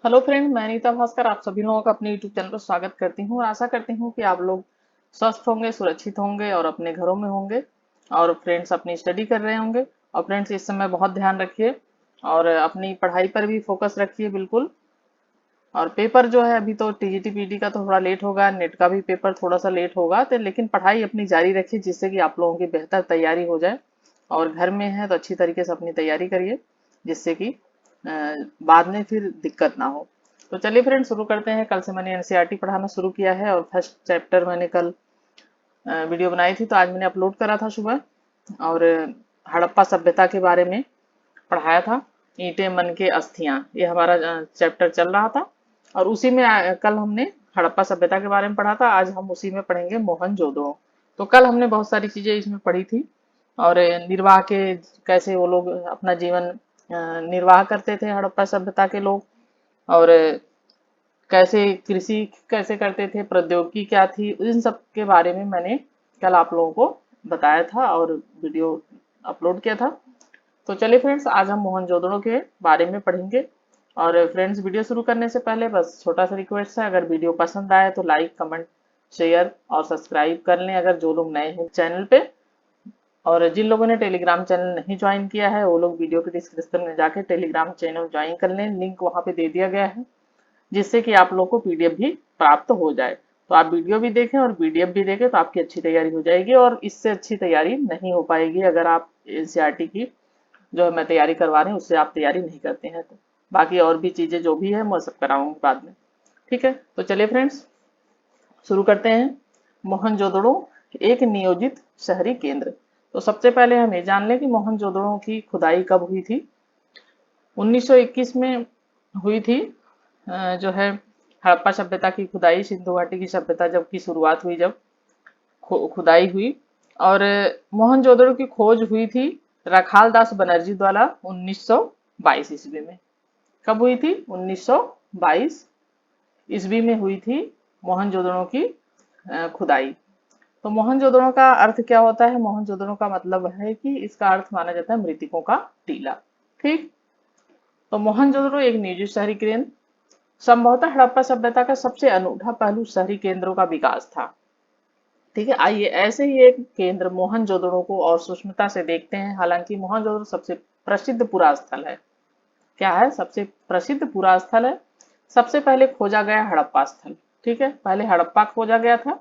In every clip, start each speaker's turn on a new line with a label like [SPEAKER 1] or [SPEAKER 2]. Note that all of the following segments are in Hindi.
[SPEAKER 1] हेलो फ्रेंड, मैं नीता भास्कर आप सभी लोगों का अपने यूट्यूब चैनल पर स्वागत करती हूँ और आशा करती हूँ कि आप लोग स्वस्थ होंगे, सुरक्षित होंगे और अपने घरों में होंगे। और फ्रेंड्स अपनी स्टडी कर रहे होंगे। और फ्रेंड्स इस समय बहुत ध्यान रखिए और अपनी पढ़ाई पर भी फोकस रखिए बिल्कुल। और पेपर जो है अभी तो टीजीटी पीटी का तो थोड़ा लेट होगा, नेट का भी पेपर थोड़ा सा लेट होगा तो लेकिन पढ़ाई अपनी जारी रखिए जिससे कि आप लोगों की बेहतर तैयारी हो जाए। और घर में है तो अच्छी तरीके से अपनी तैयारी करिए जिससे कि बाद में फिर दिक्कत ना हो। तो चलिए फ्रेंड शुरू करते हैं। कल से मैंने एनसीईआरटी पढ़ाना शुरू किया है और फर्स्ट चैप्टर मैंने कल वीडियो बनाई थी तो आज मैंने अपलोड करा था सुबह। और हड़प्पा सभ्यता के बारे में पढ़ाया था। ईंटें मन के अस्थियां ये हमारा चैप्टर चल रहा था। और उसी में कल हमने हड़प्पा सभ्यता के बारे में पढ़ा था, आज हम उसी में पढ़ेंगे मोहनजोदड़ो। तो कल हमने बहुत सारी चीजें इसमें पढ़ी थी। और निर्वाह के कैसे वो लोग अपना जीवन निर्वाह करते थे हड़प्पा सभ्यता के लोग। और कैसे कृषि कैसे करते थे, प्रौद्योगिकी क्या थी, इन सब के बारे में मैंने कल आप लोगों को बताया था और वीडियो अपलोड किया था। तो चलिए फ्रेंड्स आज हम मोहनजोदड़ो के बारे में पढ़ेंगे। और फ्रेंड्स वीडियो शुरू करने से पहले बस छोटा सा रिक्वेस्ट है, अगर वीडियो पसंद आए तो लाइक कमेंट शेयर और सब्सक्राइब कर लें अगर जो लोग नए हैं चैनल पे। और जिन लोगों ने टेलीग्राम चैनल नहीं ज्वाइन किया है वो लोग वीडियो के डिस्क्रिप्शन में जाके टेलीग्राम चैनल ज्वाइन कर लें, लिंक वहां पे दे दिया गया है जिससे कि आप लोग को पीडीएफ भी प्राप्त हो जाए। तो आप वीडियो भी देखें और पीडीएफ भी देखें तो आपकी अच्छी तैयारी हो जाएगी। और इससे अच्छी तैयारी नहीं हो पाएगी अगर आप एनसीईआरटी की जो मैं तैयारी करवा रही हूँ उससे आप तैयारी नहीं करते हैं तो। बाकी और भी चीजें जो भी है मैं सब कराऊंगी बाद में। ठीक है, तो चलिए फ्रेंड्स शुरू करते हैं। मोहनजोदड़ो एक नियोजित शहरी केंद्र। तो सबसे पहले हम ये जान लें कि मोहनजोदड़ो की खुदाई कब हुई थी। 1921 में हुई थी। जो है हड़प्पा सभ्यता की खुदाई, सिंधु घाटी की सभ्यता जब की शुरुआत हुई, जब खुदाई हुई। और मोहनजोदड़ो की खोज हुई थी रखाल दास बनर्जी द्वारा 1922 ईस्वी में। कब हुई थी? 1922 ईस्वी में हुई थी मोहनजोदड़ो की खुदाई। तो मोहनजोदड़ो का अर्थ क्या होता है? मोहनजोदड़ो का मतलब है कि इसका अर्थ माना जाता है मृतकों का टीला। ठीक। तो मोहनजोदड़ो एक निजी शहरी केंद्र, संभवतः हड़प्पा सभ्यता का सबसे अनूठा पहलू शहरी केंद्रों का विकास था। ठीक है, आइए ऐसे ही एक केंद्र मोहनजोदड़ो को और सूक्ष्मता से देखते हैं। हालांकि मोहनजोदड़ो सबसे प्रसिद्ध पुरा स्थल है। क्या है? सबसे प्रसिद्ध पुरा स्थल है। सबसे पहले खोजा गया हड़प्पा स्थल। ठीक है, पहले हड़प्पा खोजा गया था,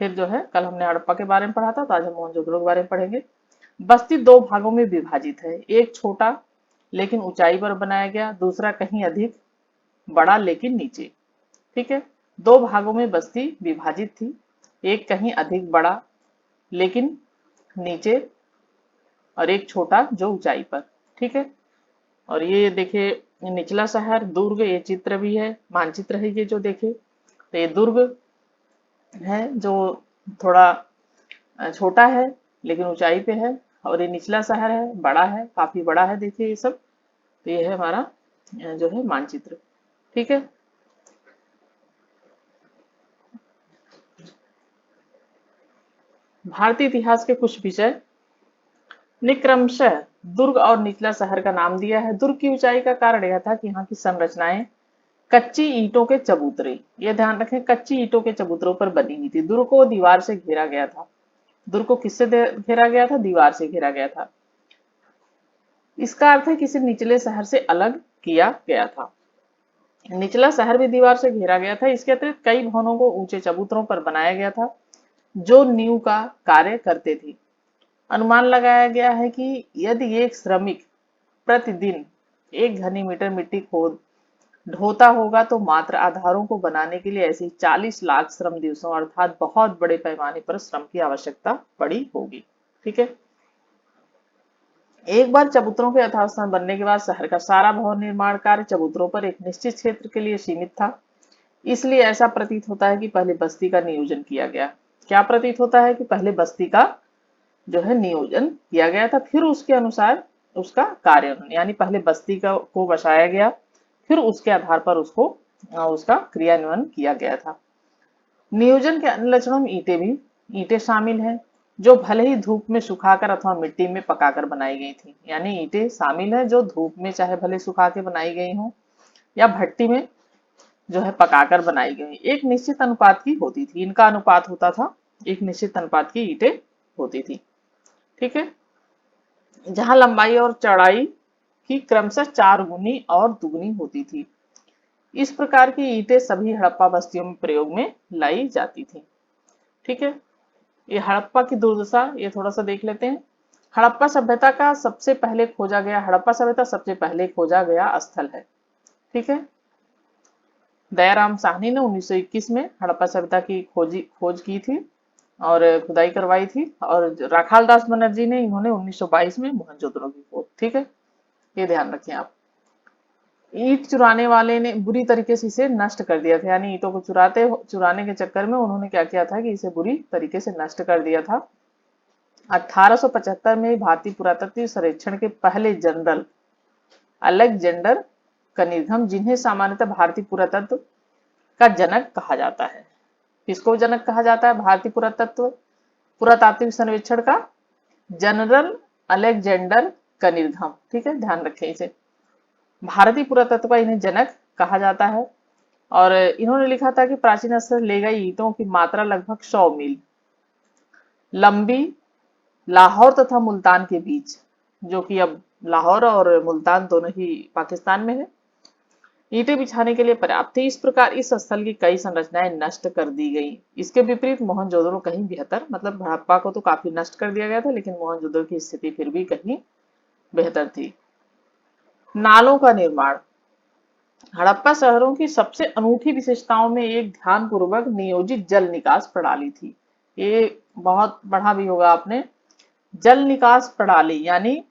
[SPEAKER 1] फिर जो है कल हमने हड़प्पा के बारे में पढ़ा था तो आज हम मोहनजोदड़ो के बारे में पढ़ेंगे। बस्ती दो भागों में विभाजित है, एक छोटा लेकिन ऊंचाई पर बनाया गया, दूसरा कहीं अधिक बड़ा लेकिन नीचे। ठीक है, दो भागों में बस्ती विभाजित थी, एक कहीं अधिक बड़ा लेकिन नीचे और एक छोटा जो ऊंचाई पर। ठीक है, और ये देखिए निचला शहर दुर्ग, ये चित्र भी है, मानचित्र है ये जो देखे तो ये दुर्ग है जो थोड़ा छोटा है लेकिन ऊंचाई पे है। और ये निचला शहर है, बड़ा है, काफी बड़ा है, देखिए ये सब। तो ये है हमारा जो है मानचित्र। ठीक है, भारतीय इतिहास के कुछ विषय ने क्रमशः दुर्ग और निचला शहर का नाम दिया है। दुर्ग की ऊंचाई का कारण यह था कि यहाँ की संरचनाएं कच्ची ईंटों के चबूतरे, ये ध्यान रखें, कच्ची ईंटों के चबूतरों पर बनी हुई थी। दुर्ग को दीवार से घेरा गया था। दुर्ग को किससे घेरा गया था? दीवार से घेरा गया था। इसका अर्थ है कि इसे निचले शहर से अलग किया गया था। निचला शहर भी दीवार से घेरा गया था। इसके अतिरिक्त कई भवनों को ऊंचे चबूतरों पर बनाया गया था जो नींव का कार्य करते थे। अनुमान लगाया गया है कि यदि एक श्रमिक प्रतिदिन 1 घनी मीटर मिट्टी खोद ढोता होगा तो मात्र आधारों को बनाने के लिए ऐसी 40 लाख श्रम दिवसों अर्थात बहुत बड़े पैमाने पर श्रम की आवश्यकता पड़ी होगी। ठीक है, एक बार चबूतरों के यथास्थान बनने के बाद शहर का सारा भवन निर्माण कार्य चबूतरों पर एक निश्चित क्षेत्र के लिए सीमित था। इसलिए ऐसा प्रतीत होता है कि पहले बस्ती का नियोजन किया गया। क्या प्रतीत होता है? कि पहले बस्ती का जो है नियोजन किया गया था, फिर उसके अनुसार उसका कार्य, यानी पहले बस्ती का को बसाया गया, फिर उसके आधार पर उसको उसका क्रियान्वयन किया गया था। नियोजन के अन्य लक्षणों में ईंटें शामिल हैं जो भले ही धूप में सुखाकर अथवा मिट्टी में पकाकर बनाई गई थी। यानी ईंटें शामिल है जो धूप में चाहे भले सुखा के बनाई गई हों या भट्टी में जो है पकाकर बनाई गई। एक निश्चित अनुपात की होती थी, इनका अनुपात होता था, एक निश्चित अनुपात की ईंटें होती थी। ठीक है, जहां लंबाई और चौड़ाई की क्रमशः 4 गुनी और दुगनी होती थी। इस प्रकार की ईंटें सभी हड़प्पा बस्तियों में प्रयोग में लाई जाती थी। ठीक है, ये हड़प्पा की दुर्दशा ये थोड़ा सा देख लेते हैं। हड़प्पा सभ्यता का सबसे पहले खोजा गया, हड़प्पा सभ्यता सबसे पहले खोजा गया स्थल है। ठीक है, दयाराम साहनी ने 1921 में हड़प्पा सभ्यता की खोज की थी और खुदाई करवाई थी, और राखाल दास बनर्जी ने इन्होंने 1922 में मोहनजोदड़ो की खोज। ठीक है, ये ध्यान रखें आप। ईंट चुराने वाले ने बुरी तरीके से इसे नष्ट कर दिया था, यानी ईंटों को चुराने के चक्कर में उन्होंने क्या किया था कि इसे बुरी तरीके से नष्ट कर दिया था। 1875 में भारतीय पुरातत्व सर्वेक्षण के पहले जनरल अलेक्जेंडर कनिंघम, जिन्हें सामान्यतः भारतीय पुरातत्व का जनक कहा जाता है। किसको जनक कहा जाता है? भारतीय पुरातात्विक सर्वेक्षण का जनरल अलेक्जेंडर कनिंघम। ठीक है, ध्यान रखें इसे। भारतीय पुरातत्व का इन्हें जनक कहा जाता है, और इन्होंने लिखा था कि प्राचीन स्थल ले गई ईंटों की मात्रा लगभग 100 मील लंबी लाहौर तथा मुल्तान के बीच, जो कि अब लाहौर और मुल्तान दोनों ही पाकिस्तान में है, ईंटें बिछाने के लिए पर्याप्त थी। इस प्रकार इस स्थल की कई संरचनाएं नष्ट कर दी गई। इसके विपरीत मोहनजोदड़ो कहीं बेहतर, मतलब हड़प्पा को तो काफी नष्ट कर दिया गया था, लेकिन मोहनजोदड़ो की स्थिति फिर भी कहीं बेहतर थी। नालों का निर्माण। हड़प्पा शहरों की सबसे अनूठी विशेषताओं में एक ध्यानपूर्वक नियोजित जल निकास प्रणाली थी। ये बहुत पढ़ा भी होगा आपने। जल निकास प्रणाली यानी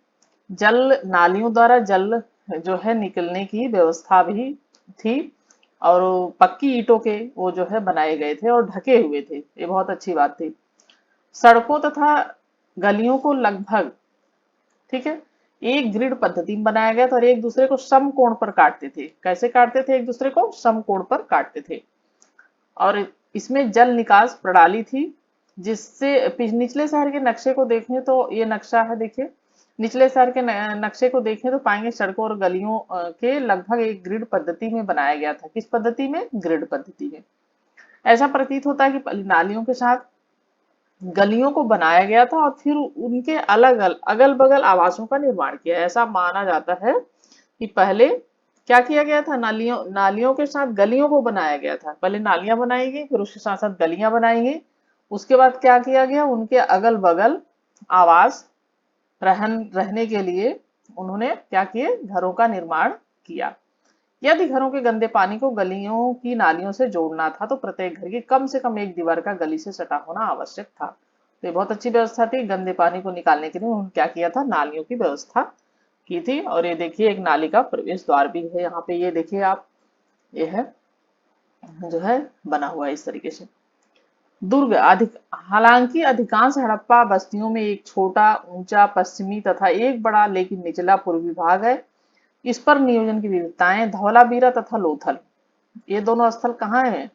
[SPEAKER 1] जल नालियों द्वारा जल जो है निकलने की व्यवस्था भी थी, और पक्की ईंटों के वो जो है बनाए गए थे और ढके हुए थे, ये बहुत अच्छी बात थी। सड़कों तथा गलियों को लगभग, ठीक है, एक ग्रिड पद्धति में बनाया गया था, और एक दूसरे को समकोण पर काटते थे। कैसे काटते थे? एक दूसरे को समकोण पर काटते थे। और इसमें जल निकास प्रणाली थी, जिससे निचले शहर के नक्शे को देखें तो ये नक्शा है, देखिए निचले शहर के नक्शे को देखें तो पाएंगे सड़कों और गलियों के लगभग एक ग्रिड पद्धति में बनाया गया था। किस पद्धति में? ग्रिड पद्धति में। ऐसा प्रतीत होता है कि पहले नालियों के साथ गलियों को बनाया गया था और फिर उनके अलग अगल बगल आवासों का निर्माण किया। ऐसा माना जाता है कि पहले क्या किया गया था? नालियों नालियों के साथ गलियों को बनाया गया था। पहले नालियां बनाई गई, फिर उसके साथ साथ गलियां बनाई गई। उसके बाद क्या किया गया? उनके अगल बगल आवास रहने के लिए उन्होंने क्या किए? घरों का निर्माण किया। यदि घरों के गंदे पानी को गलियों की नालियों से जोड़ना था तो प्रत्येक घर की कम से कम एक दीवार का गली से सटा होना आवश्यक था। तो ये बहुत अच्छी व्यवस्था थी। गंदे पानी को निकालने के लिए उन्होंने क्या किया था? नालियों की व्यवस्था की थी। और ये देखिए एक नाली का प्रवेश द्वार भी है यहाँ पे, ये देखिए आप, ये है जो है बना हुआ है इस तरीके से। दुर्ग हालांकि अधिकांश हड़प्पा बस्तियों में एक छोटा ऊंचा पश्चिमी तथा एक बड़ा लेकिन निचला पूर्वी भाग है। इस पर नियोजन की विविधताएं। धौलावीरा तथा लोथल, ये दोनों स्थल कहाँ है?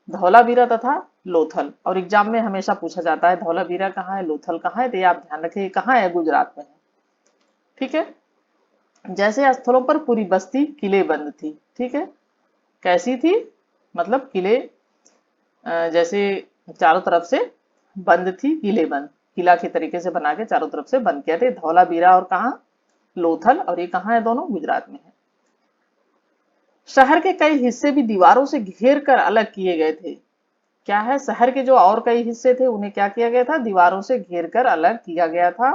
[SPEAKER 1] धौलावीरा तथा लोथल। और एग्जाम में हमेशा पूछा जाता है धौलावीरा कहाँ है, लोथल कहाँ है, तो ये आप ध्यान रखें कहाँ है? गुजरात में है। ठीक है, जैसे स्थलों पर पूरी बस्ती किलेबंद थी। ठीक है, कैसी थी? मतलब किले जैसे चारों तरफ से बंद थी, किलेबंद, किला के तरीके से बना के चारों तरफ से बंद किया थे। धौलावीरा और कहाँ? लोथल। और ये कहाँ है? दोनों गुजरात में है। शहर के कई हिस्से भी दीवारों से घेर कर अलग किए गए थे। क्या है? शहर के जो और कई हिस्से थे उन्हें क्या किया गया था? दीवारों से घेर कर अलग किया गया था।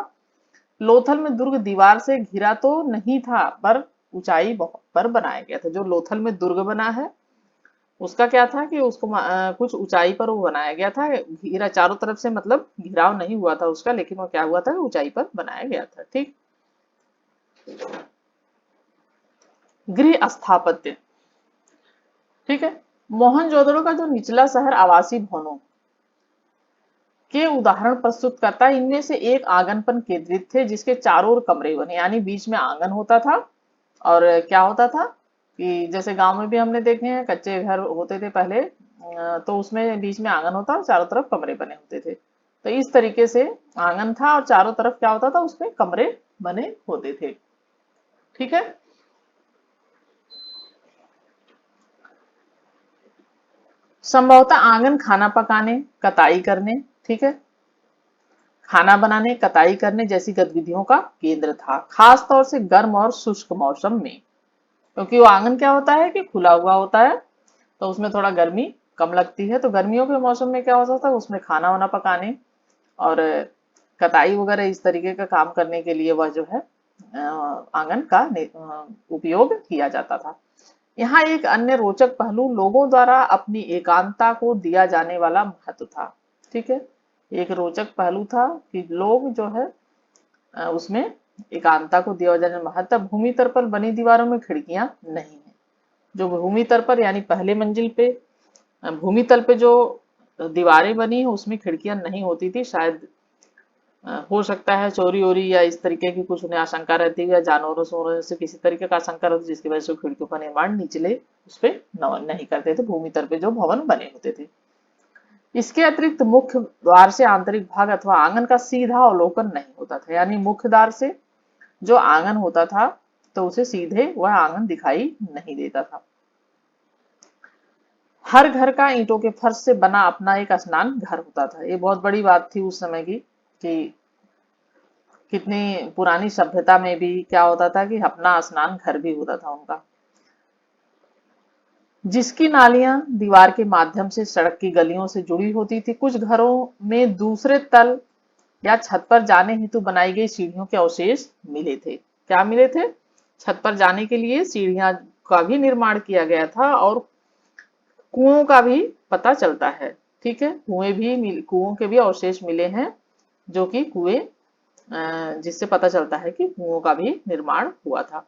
[SPEAKER 1] लोथल में दुर्ग दीवार से घिरा तो नहीं था, पर ऊंचाई बहुत पर बनाया गया था। जो लोथल में दुर्ग बना है उसका क्या था कि उसको कुछ ऊंचाई पर वो बनाया गया था, घिरा चारों तरफ से, मतलब घिराव नहीं हुआ था उसका, लेकिन वो क्या हुआ था? ऊंचाई पर बनाया गया था। ठीक, गृह स्थापत्य। ठीक है, मोहनजोदड़ो का जो निचला शहर आवासीय भवनों के उदाहरण प्रस्तुत करता है। इनमें से एक आंगन पर केंद्रित थे, जिसके चारों ओर कमरे बने, यानी बीच में आंगन होता था। और क्या होता था कि जैसे गांव में भी हमने देखे हैं कच्चे घर होते थे पहले, तो उसमें बीच में आंगन होता और चारों तरफ कमरे बने होते थे। तो इस तरीके से आंगन था और चारों तरफ क्या होता था? उसमें कमरे बने होते थे। ठीक है, संभवतः आंगन खाना पकाने, कताई करने, ठीक है, खाना बनाने, कताई करने जैसी गतिविधियों का केंद्र था, खास तौर से गर्म और शुष्क मौसम में। क्योंकि वो आंगन क्या होता है कि खुला हुआ होता है, तो उसमें थोड़ा गर्मी कम लगती है, तो गर्मियों के मौसम में क्या हो सकता है, उसमें खाना वाना पकाने और कताई वगैरह इस तरीके का काम करने के लिए वह जो है आंगन का उपयोग किया जाता था। यहाँ एक अन्य रोचक पहलू लोगों द्वारा अपनी एकांतता को दिया जाने वाला महत्व था। ठीक है, एक रोचक पहलू था कि लोग जो है उसमें एकांतता को दिया जाने वाला महत्व। भूमि तल पर बनी दीवारों में खिड़कियां नहीं है। जो भूमि तल पर यानी पहले मंजिल पे भूमि तल पे जो दीवारें बनी है उसमें खिड़कियां नहीं होती थी। शायद हो सकता है चोरी वोरी या इस तरीके की कुछ उन्हें आशंका रहती है, या जानवरों से किसी तरीके का आशंका रहती है, जिसकी वजह से खिड़कियों का निर्माण निचले उस पे नहीं करते थे, भूमि तल पे जो भवन बने होते थे। इसके अतिरिक्त मुख्य द्वार से आंतरिक भाग अथवा आंगन का सीधा अवलोकन नहीं होता था, यानी मुख्य द्वार से जो आंगन होता था तो उसे सीधे वह आंगन दिखाई नहीं देता था। हर घर का ईंटों के फर्श से बना अपना एक स्नान घर होता था। ये बहुत बड़ी बात थी उस समय की, कि कितनी पुरानी सभ्यता में भी क्या होता था कि अपना स्नान घर भी होता था उनका, जिसकी नालियां दीवार के माध्यम से सड़क की गलियों से जुड़ी होती थी। कुछ घरों में दूसरे तल या छत पर जाने हेतु बनाई गई सीढ़ियों के अवशेष मिले थे। क्या मिले थे? छत पर जाने के लिए सीढ़ियां का भी निर्माण किया गया था, और कुओं का भी पता चलता है। ठीक है, कुओं के भी अवशेष मिले हैं, जो कि कुएं जिससे पता चलता है कि कुओं का भी निर्माण हुआ था,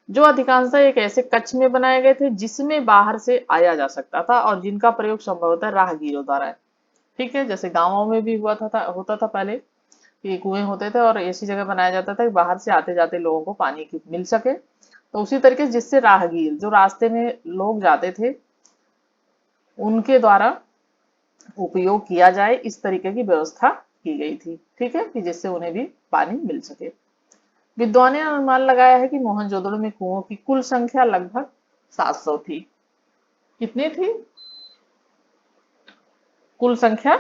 [SPEAKER 1] जो अधिकांशतः एक ऐसे कक्ष में बनाए गए थे जिसमें बाहर से आया जा सकता था और जिनका प्रयोग संभवतः राहगीरों द्वारा है। ठीक है, जैसे गांवों में भी होता था पहले कि कुएं होते थे और ऐसी जगह बनाया जाता था कि बाहर से आते जाते लोगों को पानी की मिल सके। तो उसी तरीके से जिससे राहगीर जो रास्ते में लोग जाते थे उनके द्वारा उपयोग किया जाए, इस तरीके की व्यवस्था की गई थी। ठीक है, कि जिससे उन्हें भी पानी मिल सके। विद्वानों ने अनुमान लगाया है कि मोहनजोदड़ो में कुओं की कुल संख्या लगभग 700 थी। कितनी थी? कुल संख्या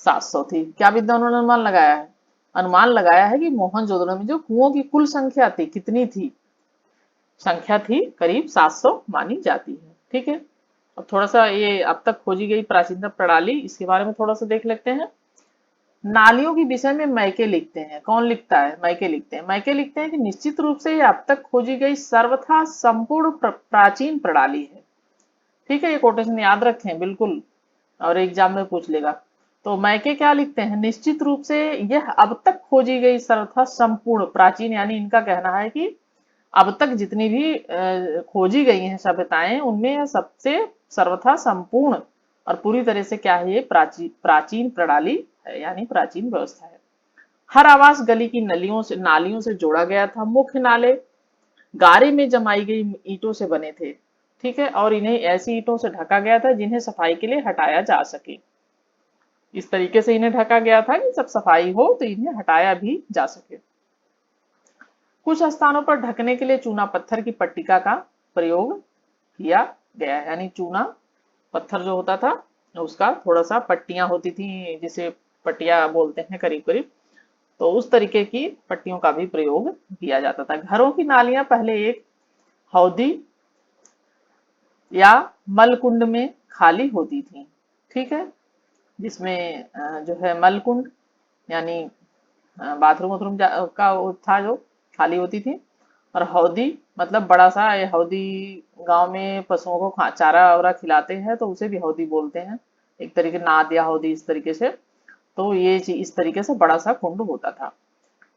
[SPEAKER 1] 700 थी। क्या विद्वानों ने अनुमान लगाया है? अनुमान लगाया है कि मोहनजोदड़ो में जो कुओं की कुल संख्या थी, कितनी थी? संख्या थी करीब 700 मानी जाती है। ठीक है, अब थोड़ा सा ये अब तक खोजी गई प्राचीनतम प्रणाली, इसके बारे में थोड़ा सा देख लेते हैं। नालियों के विषय में मैके लिखते हैं। कौन लिखता है? मैके लिखते हैं। मैके लिखते हैं कि निश्चित रूप से ये अब तक खोजी गई सर्वथा संपूर्ण प्राचीन प्रणाली है। ठीक है, ये कोटेशन याद रखें बिल्कुल, और एग्जाम में पूछ लेगा। तो मैके क्या लिखते हैं? निश्चित रूप से यह अब तक खोजी गई सर्वथा संपूर्ण प्राचीन, यानी इनका कहना है कि अब तक जितनी भी खोजी गई हैं सभ्यताएं, उनमें यह सबसे सर्वथा संपूर्ण और पूरी तरह से क्या है, ये प्राचीन प्रणाली है, यानी प्राचीन व्यवस्था है। हर आवास गली की नालियों से जोड़ा गया था। मुख्य नाले गारे में जमाई गई ईंटों से बने थे। ठीक है, और इन्हें ऐसी ईंटों से ढका गया था जिन्हें सफाई के लिए हटाया जा सके। इस तरीके से इन्हें ढका गया था कि जब सफाई हो तो इन्हें हटाया भी जा सके। कुछ स्थानों पर ढकने के लिए चूना पत्थर की पट्टिका का प्रयोग किया गया है, यानी चूना पत्थर जो होता था उसका थोड़ा सा पट्टियां होती थी, जिसे पट्टिया बोलते हैं करीब करीब, तो उस तरीके की पट्टियों का भी प्रयोग किया जाता था। घरों की नालियां पहले एक हौदी या मलकुंड में खाली होती थी। ठीक है, जिसमें जो है मलकुंड यानी बाथरूम वाथरूम का वो था जो खाली होती थी, और हौदी मतलब बड़ा सा, ये हौदी गांव में पशुओं को चारा वारा खिलाते हैं तो उसे भी हौदी बोलते हैं, एक तरीके नाद या हौदी इस तरीके से। तो ये चीज इस तरीके से बड़ा सा कुंड होता था,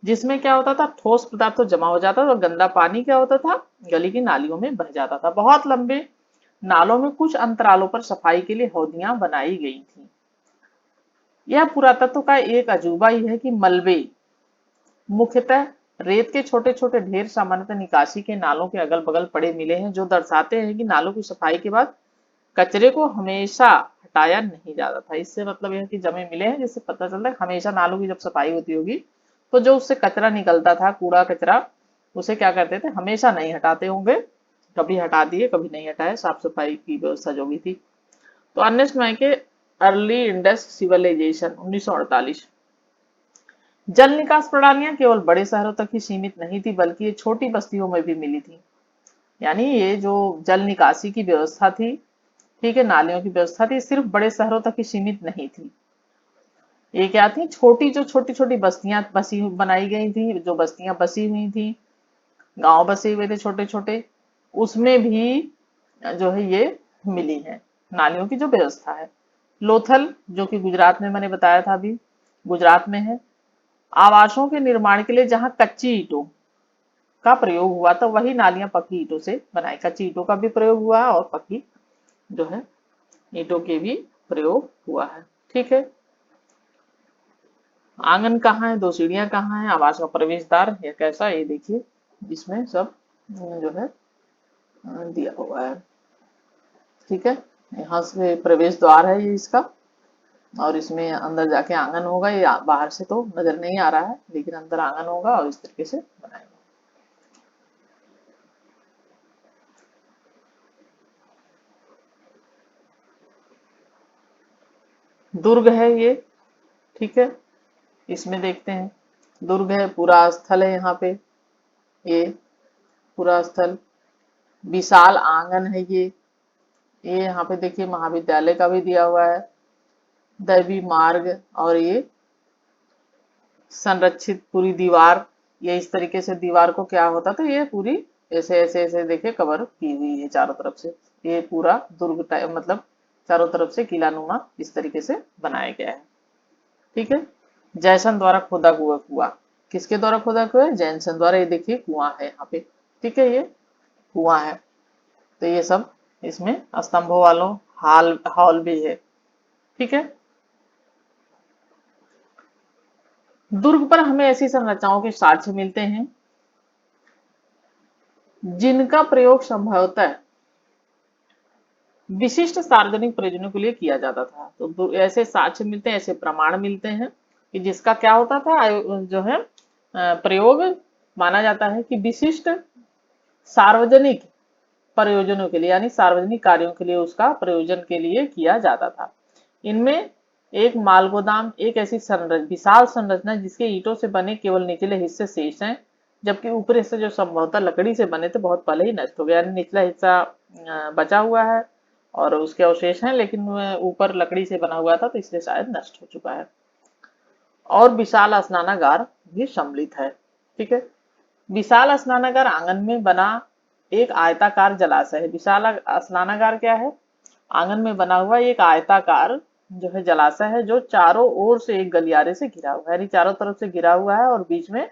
[SPEAKER 1] जिसमें क्या होता था, ठोस पदार्थ तो जमा हो जाता था और गंदा पानी क्या होता था, गली की नालियों में बह जाता था। बहुत लंबे नालों में कुछ अंतरालों पर सफाई के लिए हौदियां बनाई गई थी। यह पुरातत्व का एक अजूबा ही है कि मलबे मुख्यतः रेत के छोटे छोटे ढेर सामान्यतः निकासी के नालों के अगल बगल पड़े मिले हैं, जो दर्शाते हैं कि नालों की सफाई के बाद कचरे को हमेशा हटाया नहीं जाता था। इससे मतलब यह कि जमे मिले हैं, जिससे पता चलता है हमेशा नालों की जब सफाई होती होगी तो जो उससे कचरा निकलता था, कूड़ा कचरा, उसे क्या करते थे, हमेशा नहीं हटाते होंगे, कभी हटा दिए कभी नहीं हटाए, साफ सफाई की व्यवस्था जो भी थी। तो 19 मई के अर्ली इंडस सिविलाइजेशन 1948। जल निकास प्रणालियां केवल बड़े शहरों तक ही सीमित नहीं थी, बल्कि ये छोटी बस्तियों में भी मिली थी। यानी ये जो जल निकासी की व्यवस्था थी, ठीक है, नालियों की व्यवस्था थी, सिर्फ बड़े शहरों तक ही सीमित नहीं थी। ये क्या थी, छोटी जो छोटी छोटी बस्तियां बसी बनाई गई थी, जो बस्तियां बसी हुई थी, गांव बसे हुए थे छोटे छोटे, उसमें भी जो है ये मिली है नालियों की जो व्यवस्था है। लोथल जो कि गुजरात में मैंने बताया था अभी, गुजरात में है। आवासों के निर्माण के लिए जहां कच्ची ईंटों का प्रयोग हुआ था, वही नालियां पक्की ईंटों से बनाई। कच्ची ईंटों का भी प्रयोग हुआ है और पक्की जो है ईंटों के भी प्रयोग हुआ है। ठीक है। आंगन कहाँ है, दो सीढ़ियां कहाँ है, आवास का प्रवेश द्वार या कैसा, ये देखिए इसमें सब जो है दिया हुआ है। ठीक है। यहाँ से प्रवेश द्वार है ये इसका, और इसमें अंदर जाके आंगन होगा। ये बाहर से तो नजर नहीं आ रहा है, लेकिन अंदर आंगन होगा और इस तरीके से बनाएंगे। दुर्ग है ये। ठीक है। इसमें देखते हैं, दुर्ग है, पूरा स्थल है यहाँ पे, ये पूरा स्थल, विशाल आंगन है ये यहाँ पे देखिए महाविद्यालय का भी दिया हुआ है, दैवी मार्ग, और ये संरक्षित पूरी दीवार। ये इस तरीके से दीवार को क्या होता था, ये पूरी ऐसे ऐसे ऐसे देखिए कवर की हुई है चारों तरफ से। ये पूरा दुर्ग टाइप, मतलब चारों तरफ से किला नुमा इस तरीके से बनाया गया है। ठीक है। जैसन द्वारा खोदा हुआ कुआ, किसके द्वारा खोदा हुआ है, जैनसन द्वारा। ये देखिए कुआं है यहाँ पे, ठीक है, ये कुआं है। तो ये सब इसमें स्तंभों वालों हॉल हॉल भी है। ठीक है। दुर्ग पर हमें ऐसी संरचनाओं के साक्ष्य मिलते हैं जिनका प्रयोग संभवतः विशिष्ट सार्वजनिक प्रयोजनों के लिए किया जाता था। तो ऐसे साक्ष्य मिलते हैं, ऐसे प्रमाण मिलते हैं कि जिसका क्या होता था, जो है प्रयोग माना जाता है कि विशिष्ट सार्वजनिक प्रयोजनों के लिए, यानी सार्वजनिक कार्यों के लिए उसका प्रयोजन के लिए किया जाता था। इनमें एक माल गोदाम, एक ऐसी विशाल संरचना जिसके ईंटों से बने केवल निचले हिस्से शेष हैं, जबकि ऊपरी हिस्से जो संभवतः लकड़ी से बने थे बहुत पहले ही नष्ट हो गया, यानी निचला हिस्सा बचा हुआ है और उसके अवशेष हैं, लेकिन ऊपर लकड़ी से बना हुआ था तो इसलिए शायद नष्ट हो चुका है। और विशाल स्नानागार भी सम्मिलित है। ठीक है। विशाल स्नानागार आंगन में बना एक आयताकार जलाशय है। विशाल स्नानागार क्या है, आंगन में बना हुआ एक आयताकार जो है जलाशय है, जो चारों ओर से एक गलियारे से घिरा हुआ है, यानी चारों तरफ से घिरा हुआ है, और बीच में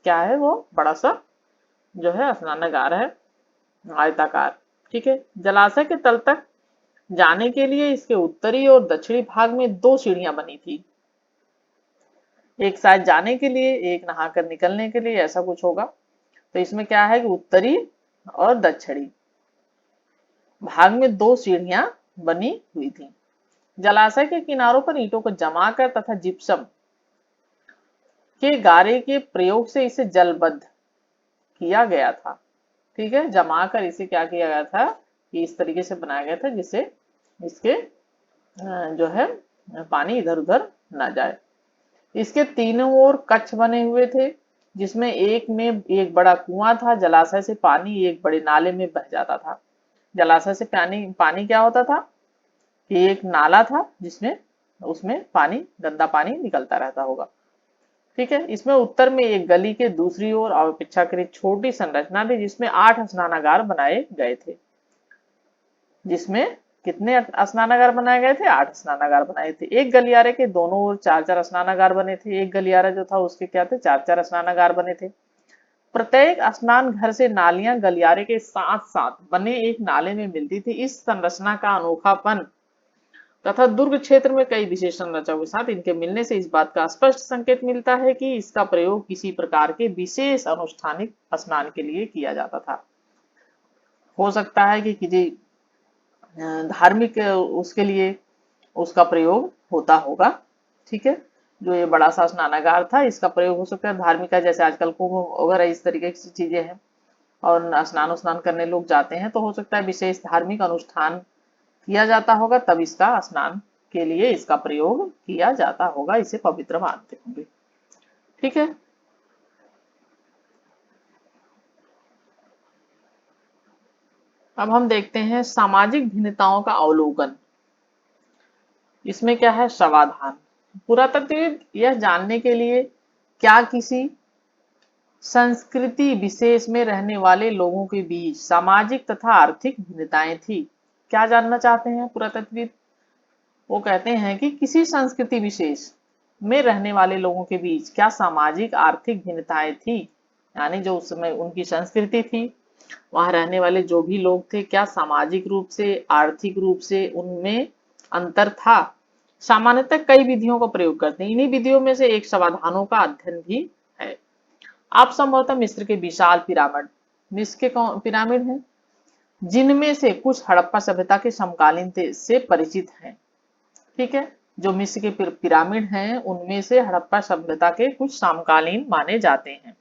[SPEAKER 1] क्या है, वो बड़ा सा जो है स्नानागार है, आयताकार। ठीक है। जलाशय के तल तक जाने के लिए इसके उत्तरी और दक्षिणी भाग में दो सीढ़ियां बनी थी, एक शायद जाने के लिए, एक नहाकर निकलने के लिए, ऐसा कुछ होगा। तो इसमें क्या है कि उत्तरी और दक्षिणी भाग में दो सीढ़ियां बनी हुई थी। जलाशय के किनारों पर ईंटों को जमाकर तथा जिप्सम के गारे के प्रयोग से इसे जलबद्ध किया गया था। ठीक है। जमाकर इसे क्या किया गया था कि इस तरीके से बनाया गया था जिससे इसके जो है पानी इधर उधर ना जाए। इसके तीनों ओर कक्ष बने हुए थे, जिसमें एक में एक बड़ा कुआं था। जलाशय से पानी एक बड़े नाले में बह जाता था। जलाशय से पानी पानी क्या होता था कि एक नाला था जिसमें उसमें पानी, गंदा पानी निकलता रहता होगा। ठीक है। इसमें उत्तर में एक गली के दूसरी ओर अपेक्षाकृत छोटी संरचना थी, जिसमें 8 स्नानागार बनाए गए थे। जिसमें कितने स्नानागार बनाए गए थे, 8 स्नानागार बनाए थे। एक गलियारे के दोनों ओर 4-4 स्नानागार बने थे। एक गलियारा जो था उसके क्या थे, 4-4 स्नानागार बने थे। प्रत्येक स्नान घर से नालियां गलियारे के साथ साथ बने एक नाले में मिलती थी। इस संरचना का अनोखापन तथा दुर्ग क्षेत्र में कई विशेष संरचनाओं के साथ इनके मिलने से इस बात का स्पष्ट संकेत मिलता है कि इसका प्रयोग किसी प्रकार के विशेष अनुष्ठानिक स्नान के लिए किया जाता था। हो सकता है कि किसी धार्मिक उसके लिए उसका प्रयोग होता होगा। ठीक है। जो ये बड़ा सा स्नानागार था, इसका प्रयोग हो सकता है धार्मिक का, जैसे आजकल कुंभ वगैरह इस तरीके की चीजें हैं और स्नान करने लोग जाते हैं, तो हो सकता है विशेष धार्मिक अनुष्ठान किया जाता होगा तब इसका स्नान के लिए इसका प्रयोग किया जाता होगा, इसे पवित्र मानते होंगे। ठीक है। अब हम देखते हैं सामाजिक भिन्नताओं का अवलोकन। इसमें क्या है, समाधान। पुरातत्वविद यह जानने के लिए क्या किसी संस्कृति विशेष में रहने वाले लोगों के बीच सामाजिक तथा आर्थिक भिन्नताएं थी, क्या जानना चाहते हैं पुरातत्वविद? वो कहते हैं कि किसी संस्कृति विशेष में रहने वाले लोगों के बीच क्या सामाजिक आर्थिक भिन्नताएं थी, यानी जो उस समय उनकी संस्कृति थी, वहां रहने वाले जो भी लोग थे, क्या सामाजिक रूप से आर्थिक रूप से उनमें अंतर था। सामान्यतः कई विधियों का प्रयोग करते हैं, इन्हीं विधियों में से एक समाधानों का अध्ययन भी है। आप संभवतः मिस्र के विशाल पिरामिड, मिस्र के पिरामिड हैं, जिनमें से कुछ हड़प्पा सभ्यता के समकालीन से परिचित हैं। ठीक है, जो मिस्र के पिरामिड हैं उनमें से हड़प्पा सभ्यता के कुछ समकालीन माने जाते हैं।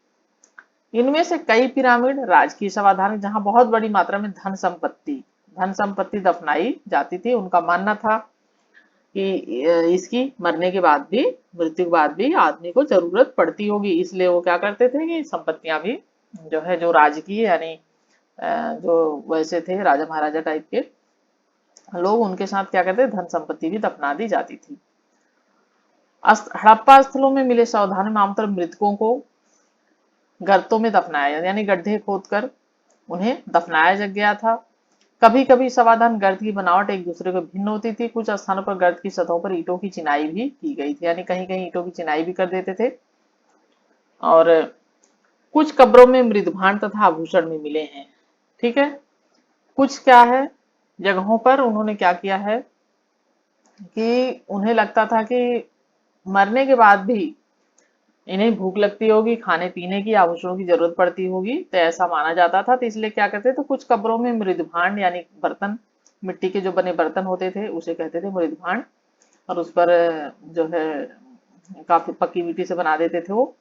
[SPEAKER 1] इनमें से कई पिरामिड राजकीय समाधान, जहां बहुत बड़ी मात्रा में धन संपत्ति दफनाई जाती थी। उनका मानना था कि इसकी मरने के बाद भी, मृत्यु के बाद भी आदमी को जरूरत पड़ती होगी, इसलिए वो क्या करते थे कि संपत्तियां भी जो है, जो राजकीय यानी जो वैसे थे राजा महाराजा टाइप के लोग, उनके साथ क्या करते, धन संपत्ति भी दफना दी जाती थी। हड़प्पा स्थलों में मिले सावधान में आमतौर मृतकों को गर्तों में दफनाया, यानी गड्ढे खोदकर उन्हें दफनाया गया था। कभी कभी समाधान गर्त की बनावट एक दूसरे को भिन्न होती थी। कुछ स्थानों पर गर्त की सतहों पर ईंटों की चिनाई भी की गई थी, यानी कहीं कहीं ईंटों की चिनाई भी कर देते थे। और कुछ कब्रों में मृदभांड तथा आभूषण भी मिले हैं। ठीक है, कुछ क्या है जगहों पर उन्होंने क्या किया है कि उन्हें लगता था कि मरने के बाद भी इन्हें भूख लगती होगी, खाने पीने की, आभूषणों की जरूरत पड़ती होगी, तो ऐसा माना जाता था। तो इसलिए क्या करते थे, कुछ कब्रों में मृदभांड यानी बर्तन, मिट्टी के जो बने बर्तन होते थे उसे कहते थे मृदभांड, और उस पर जो है काफी पक्की मिट्टी से बना देते थे वो।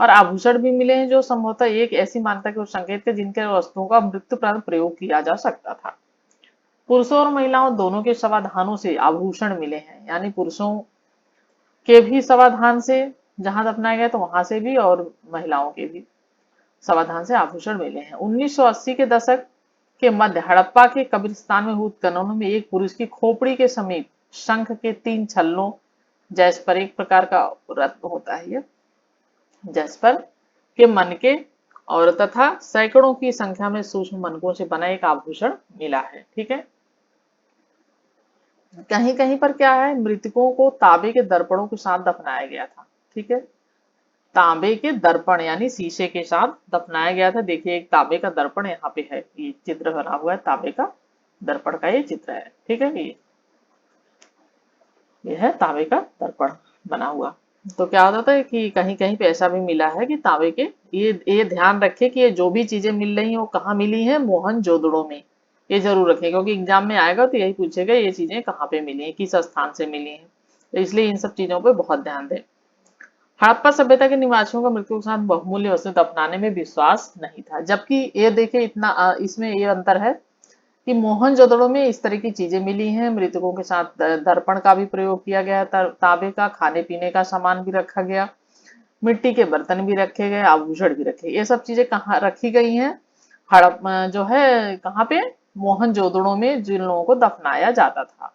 [SPEAKER 1] और आभूषण भी मिले हैं जो संभवतः एक ऐसी मान्यता के संकेत थे जिनके वस्तुओं का मृत्यु प्रांत प्रयोग किया जा सकता था। पुरुषों और महिलाओं दोनों के समाधानों से आभूषण मिले हैं, यानी पुरुषों के भी समाधान से जहां दफनाया गया तो वहां से भी, और महिलाओं के भी समाधान से आभूषण मिले हैं। 1980 के दशक के मध्य हड़प्पा के कब्रिस्तान में हुए उत्खननों में एक पुरुष की खोपड़ी के समीप शंख के 3 छल्लों, जैस्पर एक प्रकार का रत्न होता है ये, जैस्पर के मनके और तथा सैकड़ों की संख्या में सूक्ष्म मनकों से बना एक आभूषण मिला है। ठीक है, कहीं कहीं पर क्या है, मृतकों को तांबे के दर्पणों के साथ दफनाया गया था। ठीक है, तांबे के दर्पण यानी शीशे के साथ दफनाया गया था। देखिए एक तांबे का दर्पण यहाँ पे है, ये चित्र बना हुआ है, तांबे का दर्पण का ये चित्र है। ठीक है, ये है तांबे का दर्पण बना हुआ। तो क्या होता था कि कहीं कहीं पे ऐसा भी मिला है कि तांबे के, ये ध्यान रखे कि ये जो भी चीजें मिल रही हैं वो कहाँ मिली है, मोहनजोदड़ो में, ये जरूर रखें क्योंकि एग्जाम में आएगा तो यही पूछेगा ये चीजें कहाँ पे मिली हैं, किस स्थान से मिली हैं, तो इसलिए इन सब चीजों पे बहुत ध्यान दें। हड़प्पा सभ्यता के निवासियों का मृत्यु के साथ बहुमूल्य वस्तु दफनाने में विश्वास नहीं था, जबकि ये देखिए इतना इसमें ये अंतर है कि मोहनजोदड़ो में इस तरह की चीजें मिली हैं, मृतकों के साथ दर्पण का भी प्रयोग किया गया, तांबे का खाने पीने का सामान भी रखा गया, मिट्टी के बर्तन भी रखे गए, आभूषण भी रखे, ये सब चीजें कहाँ रखी गई हैं, हड़प जो है कहाँ पे, मोहनजोदड़ो में जिन लोगों को दफनाया जाता था।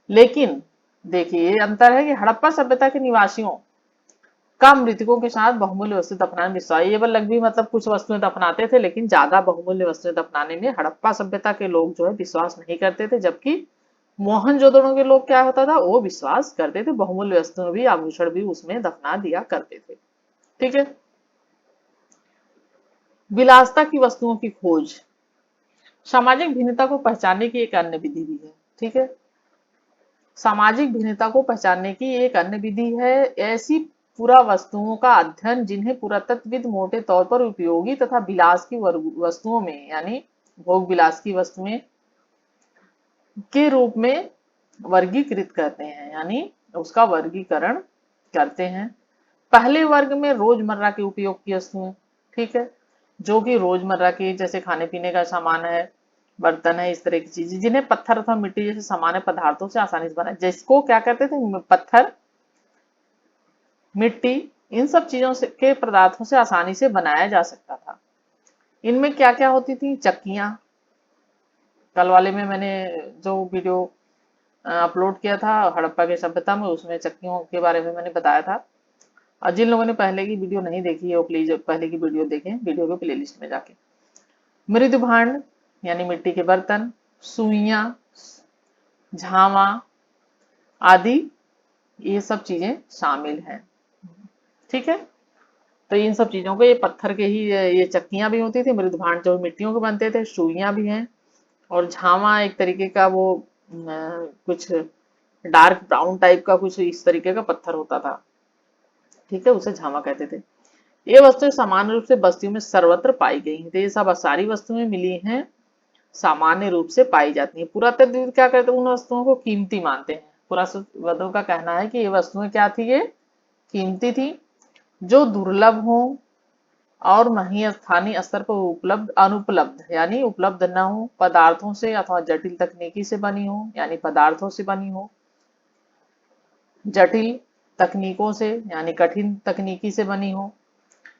[SPEAKER 1] लेकिन देखिए ये अंतर है कि हड़प्पा सभ्यता के निवासियों का मृतकों के साथ बहुमूल्य वस्तु दफनाने में विश्वास, ये लग भी मतलब कुछ वस्तुएं दफनाते थे लेकिन ज्यादा बहुमूल्य वस्तुएं दफनाने में हड़प्पा सभ्यता के लोग जो है विश्वास नहीं करते थे, जबकि मोहनजोदड़ो के लोग क्या होता था, वो विश्वास करते थे, बहुमूल्य वस्तुएं भी, आभूषण भी उसमें दफना दिया करते थे। ठीक है, विलासता की वस्तुओं की खोज सामाजिक भिन्नता को पहचानने की एक अन्य विधि भी है। ठीक है, सामाजिक भिन्नता को पहचानने की एक अन्य विधि है ऐसी पुरा वस्तुओं का अध्ययन जिन्हें पुरातत्वविद मोटे तौर पर उपयोगी तथा विलास की वस्तुओं में, यानी भोग विलास की वस्तुएं के रूप में वर्गीकृत करते हैं, यानी उसका वर्गीकरण करते हैं। पहले वर्ग में रोजमर्रा के उपयोग की वस्तुएं, ठीक है, जो कि रोजमर्रा के जैसे खाने पीने का सामान है, बर्तन है, इस तरह की चीजें जिन्हें पत्थर अथवा मिट्टी जैसे सामान्य पदार्थों से आसानी से बनाया, जिसको क्या कहते थे, पत्थर, मिट्टी, इन सब चीजों से के पदार्थों से आसानी से बनाया जा सकता था। इनमें क्या क्या होती थी, चक्कियां, कल वाले में मैंने जो वीडियो अपलोड किया था हड़प्पा की सभ्यता में, उसमें चक्कियों के बारे में मैंने बताया था। और जिन लोगों ने पहले की वीडियो नहीं देखी है वो प्लीज पहले की वीडियो देखें, वीडियो के प्लेलिस्ट में जाके। मृद भांड यानी मिट्टी के बर्तन, सुइयां, झावा आदि, ये सब चीजें शामिल हैं। ठीक है, तो इन सब चीजों को, ये पत्थर के ही ये चक्कियां भी होती थी, मृद भांड जो मिट्टियों के बनते थे, सुइयां भी हैं, और झावा एक तरीके का वो कुछ डार्क ब्राउन टाइप का कुछ इस तरीके का पत्थर होता था। ठीक है, उसे झामा कहते थे। ये वस्तुएं सामान्य रूप से बस्तियों में सर्वत्र पाई गई हैं। तो ये सब सारी वस्तुएं मिली हैं, सामान्य रूप से पाई जाती हैं। पुरातत्वविद क्या कहते हैं, उन वस्तुओं को कीमती मानते हैं। पुरातत्वविदों का कहना है कि ये वस्तुएं क्या थी, ये कीमती थी, जो दुर्लभ हो और वहीं स्थानीय स्तर पर उपलब्ध अनुपलब्ध यानी उपलब्ध न हो, पदार्थों से अथवा जटिल तकनीकी से बनी हो, यानी पदार्थों से बनी हो, जटिल तकनीकों से यानी कठिन तकनीकी से बनी हो।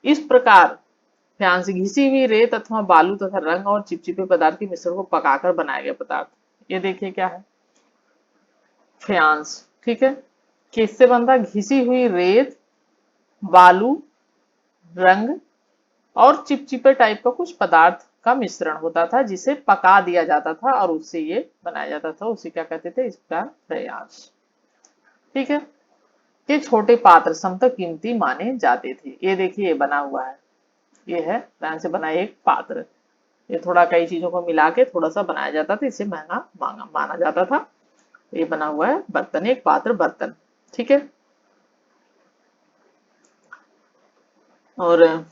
[SPEAKER 1] इस प्रकार फ्यांस घिसी हुई रेत अथवा बालू तथा रंग और चिपचिपे पदार्थ के मिश्रण को पकाकर बनाया गया पदार्थ। ये देखिए क्या है, फ्यांस। ठीक है, किससे बनता, घिसी हुई रेत, बालू, रंग और चिपचिपे टाइप का कुछ पदार्थ का मिश्रण होता था, जिसे पका दिया जाता था और उससे ये बनाया जाता था। उसे क्या कहते थे, इसका फ्यांस। ठीक है, ये छोटे पात्र समतल कीमती माने जाते थे। ये देखिए ये बना हुआ है, ये है फ्यांस से बना एक पात्र। ये थोड़ा कई चीजों को मिला के थोड़ा सा बनाया जाता था, इसे महंगा माना जाता था। ये बना हुआ है बर्तन, एक पात्र बर्तन। ठीक है, और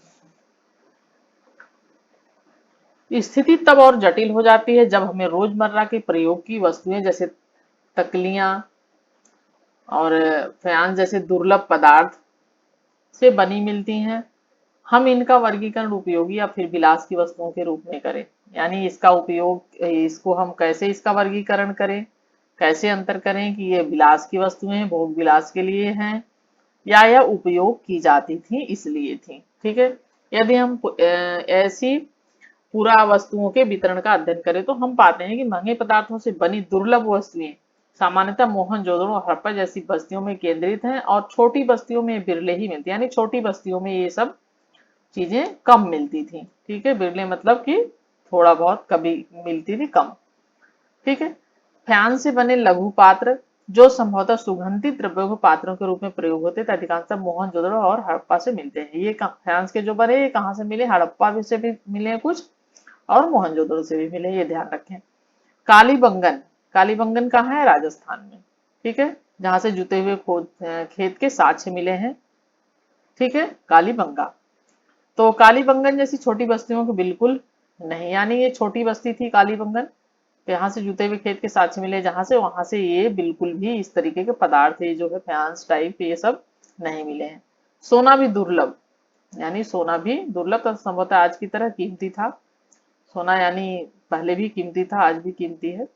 [SPEAKER 1] स्थिति तब और जटिल हो जाती है जब हमें रोजमर्रा के प्रयोग की वस्तुएं जैसे तकलियां और फ्यांस जैसे दुर्लभ पदार्थ से बनी मिलती हैं। हम इनका वर्गीकरण उपयोगी या फिर विलास की वस्तुओं के रूप में करें, यानी इसका उपयोग, इसको हम कैसे इसका वर्गीकरण करें, कैसे अंतर करें कि ये विलास की वस्तुएं भोग विलास के लिए हैं या यह उपयोग की जाती थी इसलिए थी। ठीक है, यदि हम ऐसी पूरा वस्तुओं के वितरण का अध्ययन करें तो हम पाते हैं कि महंगे पदार्थों से बनी दुर्लभ वस्तुएं सामान्यतः मोहनजोदड़ो और हड़प्पा जैसी बस्तियों में केंद्रित हैं, और छोटी बस्तियों में बिरले ही मिलती है, यानी छोटी बस्तियों में ये सब चीजें कम मिलती थी। ठीक है, बिरले मतलब कि थोड़ा बहुत कभी मिलती थी, कम। ठीक है, फ्यांस से बने लघु पात्र जो संभवतः सुगंधित द्रव्यों के पात्रों के रूप में प्रयोग होते थे, अधिकांशतः मोहनजोदड़ो और हड़प्पा से मिलते हैं। ये फ्यांस के जो बने, ये कहाँ से मिले, हड़प्पा से भी मिले हैं कुछ और मोहनजोदड़ो से भी मिले, ये ध्यान रखें। कालीबंगन, कालीबंगन कहाँ है, राजस्थान में। ठीक है, जहां से जुते हुए खेत के साक्ष्य मिले हैं। ठीक है, कालीबंगा। तो कालीबंगन जैसी छोटी बस्तियों को बिल्कुल नहीं, यानी ये छोटी बस्ती थी कालीबंगन, यहाँ से जुते हुए खेत के साक्ष्य मिले जहां से, वहां से ये बिल्कुल भी इस तरीके के पदार्थ है जो है फ्यांस टाइप, ये सब नहीं मिले हैं। सोना भी दुर्लभ, यानी सोना भी दुर्लभ तथा संभवतः आज की तरह कीमती था। सोना यानी पहले भी कीमती था, आज भी कीमती है।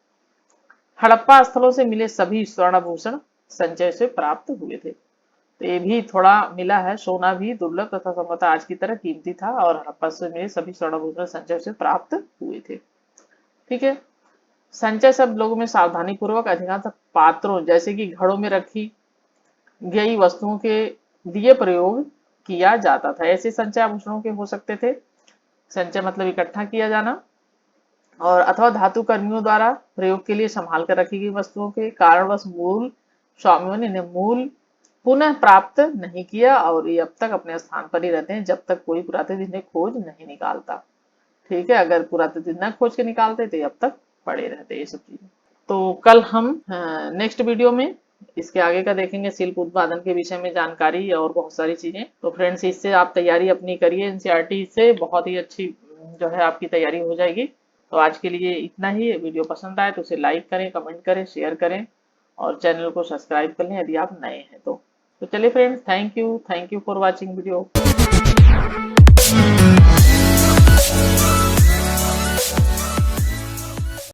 [SPEAKER 1] हड़प्पा स्थलों से मिले सभी स्वर्णाभूषण संचय से प्राप्त हुए थे। तो ये भी थोड़ा मिला है, सोना भी दुर्लभ तथा संभवतः आज की तरह कीमती था और हड़प्पा से मिले सभी स्वर्णाभूषण संचय से प्राप्त हुए थे। ठीक है, संचय शब्द लोगों में सावधानी पूर्वक अधिकांश पात्रों जैसे कि घड़ों में रखी गई वस्तुओं के लिए प्रयोग किया जाता था। ऐसे संचय आभूषणों के हो सकते थे, संचय मतलब इकट्ठा किया जाना, और अथवा धातु कर्मियों द्वारा प्रयोग के लिए संभाल कर रखी गई वस्तुओं के कारणवश मूल स्वामियों ने इन्हें मूल पुनः प्राप्त नहीं किया और ये अब तक अपने स्थान पर ही रहते हैं जब तक कोई पुरातत्व इन्हें खोज नहीं निकालता। ठीक है, अगर पुरातत्व न खोज के निकालते तो अब तक पड़े रहते ये सब चीजें। तो कल हम नेक्स्ट वीडियो में इसके आगे का देखेंगे, शिल्प उत्पादन के विषय में जानकारी और बहुत सारी चीजें। तो फ्रेंड्स, इससे आप तैयारी अपनी करिए, एनसीईआरटी से बहुत ही अच्छी जो है आपकी तैयारी हो जाएगी। तो आज के लिए इतना ही। वीडियो पसंद आए तो उसे लाइक करें, कमेंट करें, शेयर करें और चैनल को सब्सक्राइब कर लें यदि आप नए हैं तो। चलिए friends, thank you for watching video.